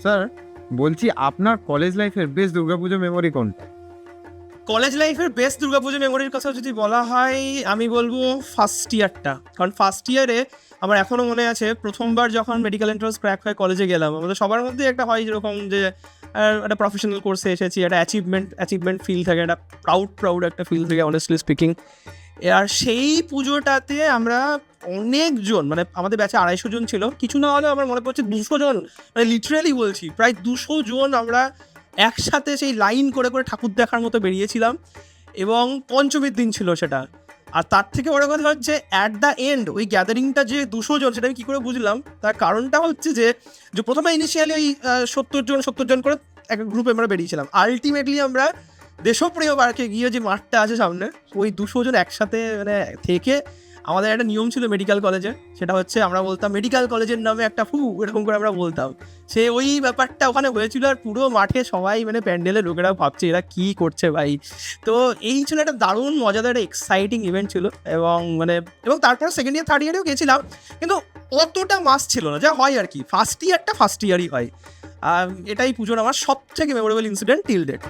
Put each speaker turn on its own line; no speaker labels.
Sir, বলছি আপনার college লাইফের বেস্ট দুর্গাপুজো মেমোরি কোনটা?
কলেজ লাইফের বেস্ট দুর্গাপুজো মেমোরির কথা যদি বলা হয়, আমি বলবো ফার্স্ট ইয়ারটা। কারণ ফার্স্ট ইয়ারে আমার এখনও মনে আছে, প্রথমবার যখন মেডিকেল এন্ট্রান্স ক্র্যাক হয়ে কলেজে গেলাম, আমাদের সবার মধ্যে একটা হয় যেরকম যে একটা প্রফেশনাল কোর্সে এসেছি, একটা অ্যাচিভমেন্ট ফিল থাকে, একটা প্রাউড একটা ফিল থাকে অনেস্টলি স্পিকিং। আর সেই পুজোটাতে আমরা অনেকজন, মানে আমাদের ব্যাচে 250 জন ছিল, কিছু না হলেও আমার মনে পড়ছে 200 জন, মানে লিটারেলি বলছি প্রায় 200 জন আমরা একসাথে সেই লাইন করে করে ঠাকুর দেখার মতো বেরিয়েছিলাম। এবং পঞ্চমীর দিন ছিল সেটা। আর তার থেকে বড় কথা হচ্ছে অ্যাট দ্য এন্ড ওই গ্যাদারিংটা যে 200 জন, সেটা আমি কী করে বুঝলাম, তার কারণটা হচ্ছে যে প্রথমে ইনিশিয়ালি ওই 70 জন করে একটা গ্রুপে আমরা বেরিয়েছিলাম। আলটিমেটলি আমরা দেশপ্রিয় পার্কে গিয়ে যে মাঠটা আছে সামনে, ওই 200 জন একসাথে মানে থেকে আমাদের একটা নিয়ম ছিল মেডিকেল কলেজে, সেটা হচ্ছে আমরা বলতাম মেডিকেল কলেজের নামে একটা ফু, এরকম করে আমরা বলতাম। সে ওই ব্যাপারটা ওখানে হয়েছিল, আর পুরো মাঠে সবাই মানে প্যান্ডেলের লোকেরা ভাবছে এরা কী করছে ভাই। তো এই ছিল একটা দারুণ মজাদার এক্সাইটিং ইভেন্ট ছিল। এবং তারপর সেকেন্ড ইয়ার থার্ড ইয়ারেও গেছিলাম, কিন্তু অতটা মাস ছিল না, যা হয় আর কি ফার্স্ট ইয়ারই হয়। এটাই পুজোর আমার সব থেকে মেমোরেবল ইনসিডেন্ট টিল ডেট।